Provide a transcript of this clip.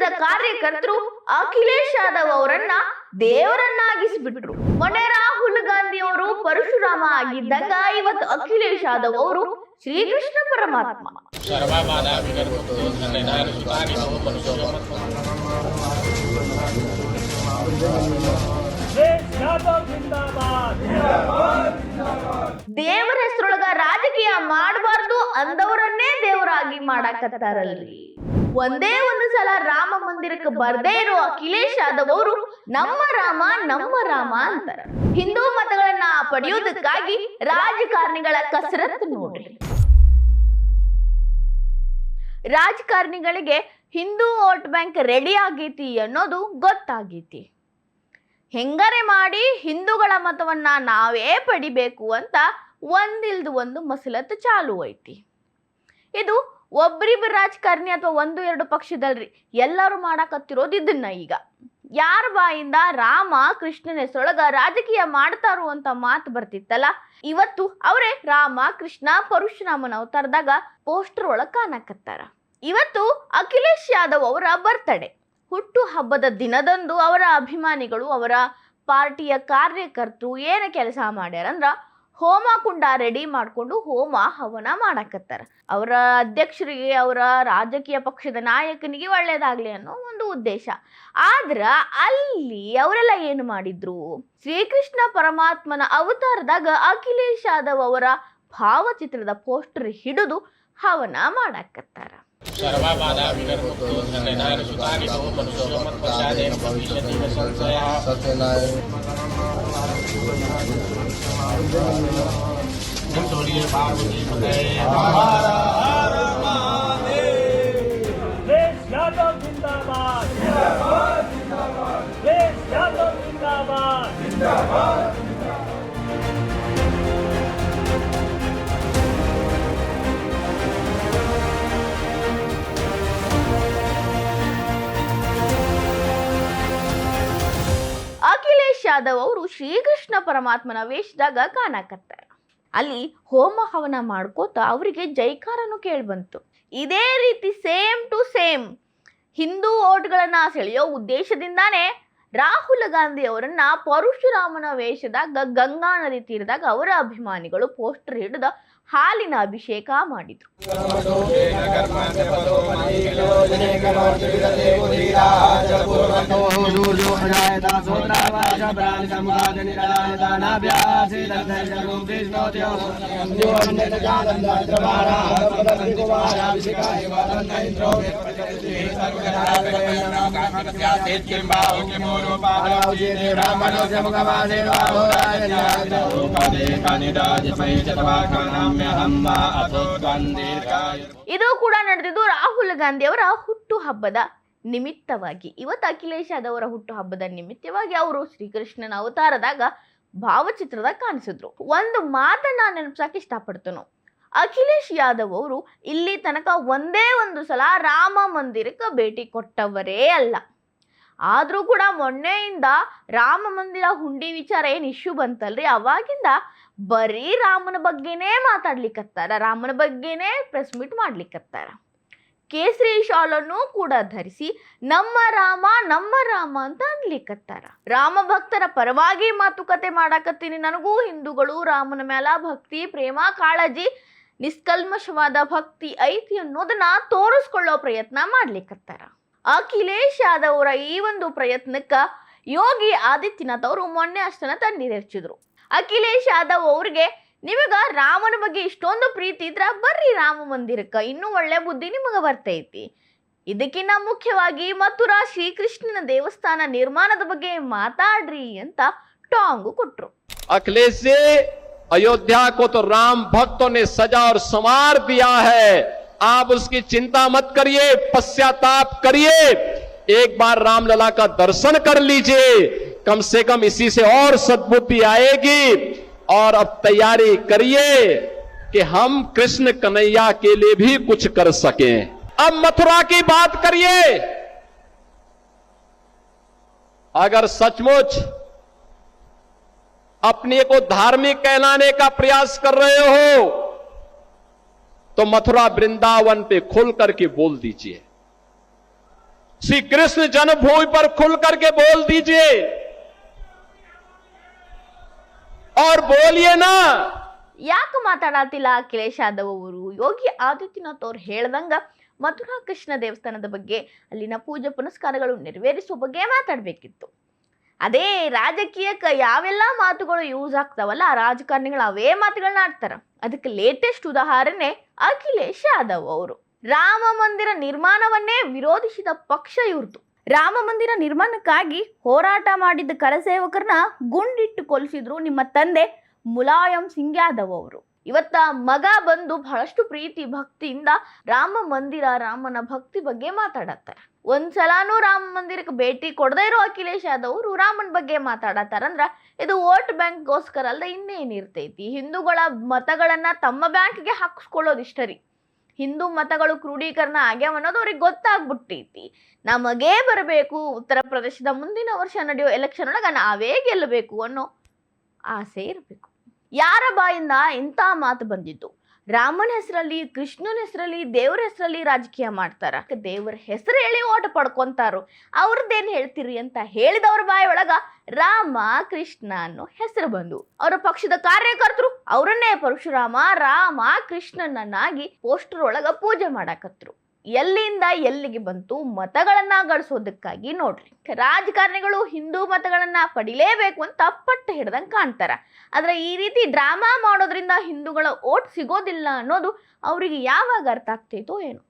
ಪಕ್ಷದ ಕಾರ್ಯಕರ್ತರು ಅಖಿಲೇಶ್ ಯಾದವ್ ಅವರನ್ನ ದೇವರನ್ನಾಗಿಸಿಬಿಟ್ರು. ಮೊನ್ನೆ ರಾಹುಲ್ ಗಾಂಧಿ ಅವರು ಪರಶುರಾಮ ಆಗಿದ್ದಾಗ ಇವತ್ತು ಅಖಿಲೇಶ್ ಯಾದವ್ ಅವರು ಶ್ರೀಕೃಷ್ಣ ಪರಮಾತ್ಮ. ದೇವರ ಹೆಸರೊಳಗ ರಾಜಕೀಯ ಮಾಡಬಾರ್ದು ಅಂದವರನ್ನೇ ದೇವರಾಗಿ ಮಾಡಾಕತ್ತಾರಲ್ರಿ. ಒಂದೇ ಒಂದು ಸಲ ರಾಮ ಮಂದಿರಕ್ಕೆ ಬರ್ದೇ ಇರೋ ಅಖಿಲೇಶ್ ಯಾದವ್ ಅವರು ನಮ್ಮ ರಾಮ ಅಂತಾರ. ಹಿಂದೂ ಮತಗಳನ್ನ ಪಡೆಯೋದಕ್ಕಾಗಿ ರಾಜಕಾರಣಿಗಳ ಕಸರತ್ತು ನೋಡ್ರಿ. ರಾಜಕಾರಣಿಗಳಿಗೆ ಹಿಂದೂ ವೋಟ್ ಬ್ಯಾಂಕ್ ರೆಡಿ ಆಗೈತಿ ಅನ್ನೋದು ಗೊತ್ತಾಗೈತಿ. ಹೆಂಗರೆ ಮಾಡಿ ಹಿಂದೂಗಳ ಮತವನ್ನ ನಾವೇ ಪಡಿಬೇಕು ಅಂತ ಒಂದಿಲ್ದು ಒಂದು ಮಸಲತ್ತು ಚಾಲು ಐತಿ. ಇದು ಒಬ್ಬರಿಬ್ಬರು ರಾಜಕಾರಣಿ ಅಥವಾ ಒಂದು ಎರಡು ಪಕ್ಷದಲ್ರಿ, ಎಲ್ಲರೂ ಮಾಡಾಕತ್ತಿರೋದು ಇದನ್ನ. ಈಗ ಯಾರ ಬಾಯಿಂದ ರಾಮ ಕೃಷ್ಣನ ಹೆಸರೊಳಗ ರಾಜಕೀಯ ಮಾಡ್ತಾರೋ ಅಂತ ಮಾತು ಬರ್ತಿತ್ತಲ್ಲ, ಇವತ್ತು ಅವರೇ ರಾಮ ಕೃಷ್ಣ ಪರಶುರಾಮನ ಅವತಾರದಾಗ ಪೋಸ್ಟರ್ ಒಳಗ್ ಕಾಣಕತ್ತಾರ. ಇವತ್ತು ಅಖಿಲೇಶ್ ಯಾದವ್ ಅವರ ಬರ್ತಡೇ, ಹುಟ್ಟು ಹಬ್ಬದ ದಿನದಂದು ಅವರ ಅಭಿಮಾನಿಗಳು, ಅವರ ಪಾರ್ಟಿಯ ಕಾರ್ಯಕರ್ತರು ಏನು ಕೆಲಸ ಮಾಡ್ಯಾರಂದ್ರ ಹೋಮ ಕುಂಡ ರೆಡಿ ಮಾಡಿಕೊಂಡು ಹೋಮ ಹವನ ಮಾಡಕತ್ತಾರ. ಅವರ ಅಧ್ಯಕ್ಷರಿಗೆ, ಅವರ ರಾಜಕೀಯ ಪಕ್ಷದ ನಾಯಕನಿಗೆ ಒಳ್ಳೇದಾಗ್ಲಿ ಅನ್ನೋ ಒಂದು ಉದ್ದೇಶ. ಆದ್ರ ಅಲ್ಲಿ ಅವರೆಲ್ಲ ಏನು ಮಾಡಿದ್ರು, ಶ್ರೀಕೃಷ್ಣ ಪರಮಾತ್ಮನ ಅವತಾರದಾಗ ಅಖಿಲೇಶ್ ಯಾದವ್ ಅವರ ಭಾವಚಿತ್ರದ ಪೋಸ್ಟರ್ ಹಿಡಿದು ಹವನ ಮಾಡಕತ್ತಾರ. ಅಖಿಲೇಶ್ ಯಾದವ್ ಅವರು ಶ್ರೀಕೃಷ್ಣ ಪರಮಾತ್ಮನ ವೇಷದಾಗ ಕಾಣಕತ್ತಾರ. ಅಲ್ಲಿ ಹೋಮ ಹವನ ಮಾಡ್ಕೋತ ಅವರಿಗೆ ಜೈಕಾರನು ಕೇಳ್ಬಂತು. ಇದೇ ರೀತಿ ಸೇಮ್ ಟು ಸೇಮ್ ಹಿಂದೂ ಓಟ್ಗಳನ್ನ ಸೆಳೆಯೋ ಉದ್ದೇಶದಿಂದಾನೇ ರಾಹುಲ್ ಗಾಂಧಿ ಅವರನ್ನ ಪರಶುರಾಮನ ವೇಷದಾಗ ಗಂಗಾ ನದಿ ತೀರದಾಗ ಅವರ ಅಭಿಮಾನಿಗಳು ಪೋಸ್ಟರ್ ಹಿಡಿದ ಹಾಲಿನ ಅಭಿಷೇಕ ಮಾಡಿದ್ರು. ಇದು ಕೂಡ ನಡೆದಿದ್ದು ರಾಹುಲ್ ಗಾಂಧಿ ಅವರ ಹುಟ್ಟು ಹಬ್ಬದ ನಿಮಿತ್ತವಾಗಿ. ಇವತ್ತು ಅಖಿಲೇಶ್ ಯಾದವ್ ಅವರ ಹುಟ್ಟು ಹಬ್ಬದ ನಿಮಿತ್ತವಾಗಿ ಅವರು ಶ್ರೀಕೃಷ್ಣನ ಅವತಾರದಾಗ ಭಾವಚಿತ್ರದಾಗ ಕಾಣಿಸಿದ್ರು. ಒಂದು ಮಾತನ್ನ ನೆನಪಿಸಕ್ಕೆ ಇಷ್ಟಪಡ್ತೇನೆ, ಅಖಿಲೇಶ್ ಯಾದವ್ ಅವರು ಇಲ್ಲಿ ತನಕ ಒಂದೇ ಒಂದು ಸಲ ರಾಮ ಮಂದಿರಕ್ಕೆ ಭೇಟಿ ಕೊಟ್ಟವರೇ ಅಲ್ಲ. ಆದ್ರೂ ಕೂಡ ಮೊನ್ನೆಯಿಂದ ರಾಮ ಮಂದಿರ ಹುಂಡಿ ವಿಚಾರ ಏನು ಇಶ್ಯೂ ಬಂತಲ್ರಿ, ಅವಾಗಿಂದ ಬರೀ ರಾಮನ ಬಗ್ಗೆನೇ ಮಾತಾಡ್ಲಿಕ್ಕತ್ತಾರ, ರಾಮನ ಬಗ್ಗೆನೇ ಪ್ರೆಸ್ ಮೀಟ್ ಮಾಡ್ಲಿಕ್ಕತ್ತಾರ. ಕೇಸರಿ ಶಾಲನ್ನು ಕೂಡ ಧರಿಸಿ ನಮ್ಮ ರಾಮ ಅಂತ ಅನ್ಲಿಕ್ಕತ್ತಾರ. ರಾಮ ಭಕ್ತರ ಪರವಾಗಿ ಮಾತುಕತೆ ಮಾಡಾಕತ್ತೀನಿ, ನನಗೂ ಹಿಂದೂಗಳು ರಾಮನ ಮೇಲ ಭಕ್ತಿ, ಪ್ರೇಮ, ಕಾಳಜಿ, ನಿಷ್ಕಲ್ಮಶವಾದ ಭಕ್ತಿ ಐತಿ ಅನ್ನೋದನ್ನ ತೋರಿಸ್ಕೊಳ್ಳೋ ಪ್ರಯತ್ನ ಮಾಡ್ಲಿಕ್ಕತ್ತಾರ. ಅಖಿಲೇಶ್ ಯಾದವ್ ಅವರ ಈ ಒಂದು ಪ್ರಯತ್ನಕ್ಕ ಯೋಗಿ ಆದಿತ್ಯನಾಥ್ ಅವರು ಮೊನ್ನೆ ಅಷ್ಟನ್ನ ತಣ್ಣೀರೆರ್ಚಿದ್ರು. ಅಖಿಲೇಶ್ ಯಾದವ್ ಅವ್ರಿಗೆ ನಿಮಗ ರಾಮನ ಬಗ್ಗೆ ಇಷ್ಟೊಂದು ಪ್ರೀತಿ ಇದ್ರ ಬರ್ರಿ ರಾಮ ಮಂದಿರಕ್ಕ, ಇನ್ನೂ ಒಳ್ಳೆ ಬುದ್ಧಿ ನಿಮಗ ಬರ್ತೈತಿ. ಇದಕ್ಕಿಂತ ಮುಖ್ಯವಾಗಿ ಮಥುರಾ ಶ್ರೀಕೃಷ್ಣನ ದೇವಸ್ಥಾನ ನಿರ್ಮಾಣದ ಬಗ್ಗೆ ಮಾತಾಡ್ರಿ ಅಂತ ಟಾಂಗು ಕೊಟ್ರು. अखिलेश जी, अयोध्या को तो राम भक्तों ने सजा और संवार दिया है, आप उसकी चिंता मत करिए, पश्चाताप करिए, एक बार रामलला का दर्शन कर लीजिए, कम से कम इसी से और सद्बुद्धि आएगी। और अब तैयारी करिए कि हम कृष्ण कन्हैया के लिए भी कुछ कर सकें। अब मथुरा की बात करिए, अगर सचमुच अपने को धार्मिक कहलाने का प्रयास कर रहे हो तो मथुरा वृंदावन पे खुल करके बोल दीजिए। श्री कृष्ण जन्मभूमि पर खुल करके बोल दीजिए और बोलिए ना। ಯಾಕೆ ಮಾತಾಡತ್ತಿಲ್ಲ ಅಖಿಲೇಶ್ ಯಾದವ್ ಅವರು? ಯೋಗಿ ಆದಿತ್ಯನಾಥ್ ಅವ್ರು ಹೇಳ್ದಂಗ ಮಥುರಾ ಕೃಷ್ಣ ದೇವಸ್ಥಾನದ ಬಗ್ಗೆ, ಅಲ್ಲಿನ ಪೂಜೆ ಪುನಸ್ಕಾರಗಳು ನೆರವೇರಿಸುವ ಬಗ್ಗೆ ಮಾತಾಡ್ಬೇಕಿತ್ತು. ಅದೇ ರಾಜಕೀಯಕ್ಕೆ ಯಾವೆಲ್ಲ ಮಾತುಗಳು ಯೂಸ್ ಆಗ್ತಾವಲ್ಲ, ಆ ರಾಜಕಾರಣಿಗಳು ಅವೇ ಮಾತುಗಳನ್ನ ಆಡ್ತಾರ. ಅದಕ್ಕೆ ಲೇಟೆಸ್ಟ್ ಉದಾಹರಣೆ ಅಖಿಲೇಶ್ ಯಾದವ್ ಅವರು. ರಾಮ ಮಂದಿರ ನಿರ್ಮಾಣವನ್ನೇ ವಿರೋಧಿಸಿದ ಪಕ್ಷ ಇವ್ರದ್ದು. ರಾಮ ಮಂದಿರ ನಿರ್ಮಾಣಕ್ಕಾಗಿ ಹೋರಾಟ ಮಾಡಿದ್ದ ಕರಸೇವಕರನ್ನ ಗುಂಡಿಟ್ಟು ಕೊಲ್ಲಿಸಿದ್ರು ನಿಮ್ಮ ತಂದೆ ಮುಲಾಯಂ ಸಿಂಗ್ ಯಾದವ್ ಅವರು. ಇವತ್ತ ಮಗ ಬಂದು ಬಹಳಷ್ಟು ಪ್ರೀತಿ ಭಕ್ತಿಯಿಂದ ರಾಮ ಮಂದಿರ, ರಾಮನ ಭಕ್ತಿ ಬಗ್ಗೆ ಮಾತಾಡತ್ತಾರ. ಒಂದ್ಸಲಾನು ರಾಮ ಮಂದಿರಕ್ಕೆ ಭೇಟಿ ಕೊಡದೇ ಇರೋ ಅಖಿಲೇಶ್ ಯಾದವ್ ಅವರು ರಾಮನ ಬಗ್ಗೆ ಮಾತಾಡತ್ತಾರಂದ್ರ ಇದು ವೋಟ್ ಬ್ಯಾಂಕ್ಗೋಸ್ಕರ ಅಲ್ಲದೆ ಇನ್ನೇನಿರ್ತೈತಿ? ಹಿಂದೂಗಳ ಮತಗಳನ್ನ ತಮ್ಮ ಬ್ಯಾಂಕ್ಗೆ ಹಾಕಿಸ್ಕೊಳ್ಳೋದಿಷ್ಟ ರೀ. ಹಿಂದೂ ಮತಗಳು ಕ್ರೋಢೀಕರಣ ಆಗ್ಯಾವ ಅನ್ನೋದು ಅವ್ರಿಗೆ ಗೊತ್ತಾಗ್ಬಿಟ್ಟೈತಿ. ನಮಗೇ ಬರಬೇಕು, ಉತ್ತರ ಪ್ರದೇಶದ ಮುಂದಿನ ವರ್ಷ ನಡೆಯೋ ಎಲೆಕ್ಷನ್ ಒಳಗ ನಾವೇ ಗೆಲ್ಲಬೇಕು ಅನ್ನೋ ಆಸೆ ಇರಬೇಕು. ಯಾರ ಬಾಯಿಂದ ಇಂಥ ಮಾತು ಬಂದಿದ್ದು? ರಾಮನ ಹೆಸರಲ್ಲಿ, ಕೃಷ್ಣನ ಹೆಸರಲ್ಲಿ, ದೇವ್ರ ಹೆಸರಲ್ಲಿ ರಾಜಕೀಯ ಮಾಡ್ತಾರ. ದೇವ್ರ ಹೆಸರು ಹೇಳಿ ಓಟ್ ಪಡ್ಕೊಂತಾರು. ಅವ್ರದ್ದೇನ್ ಹೇಳ್ತೀರಿ ಅಂತ ಹೇಳಿದವ್ರ ಬಾಯಿ ಒಳಗ ರಾಮ ಕೃಷ್ಣ ಅನ್ನೋ ಹೆಸರು ಬಂದು ಅವರ ಪಕ್ಷದ ಕಾರ್ಯಕರ್ತರು ಅವರನ್ನೇ ಪರಶುರಾಮ, ರಾಮ, ಕೃಷ್ಣನನ್ನಾಗಿ ಪೋಸ್ಟರ್ ಒಳಗ ಪೂಜೆ ಮಾಡಾಕತ್ರು. ಎಲ್ಲಿಂದ ಎಲ್ಲಿಗೆ ಬಂತು? ಮತಗಳನ್ನ ಗಳಿಸೋದಕ್ಕಾಗಿ ನೋಡ್ರಿ. ರಾಜಕಾರಣಿಗಳು ಹಿಂದೂ ಮತಗಳನ್ನ ಪಡಿಲೇಬೇಕು ಅಂತ ಪಟ್ಟ ಹಿಡ್ದಂಗೆ ಕಾಣ್ತಾರ. ಆದ್ರೆ ಈ ರೀತಿ ಡ್ರಾಮಾ ಮಾಡೋದ್ರಿಂದ ಹಿಂದೂಗಳ ಓಟ್ ಸಿಗೋದಿಲ್ಲ ಅನ್ನೋದು ಅವರಿಗೆ ಯಾವಾಗ ಅರ್ಥ ಆಗ್ತೈತೋ ಏನೋ.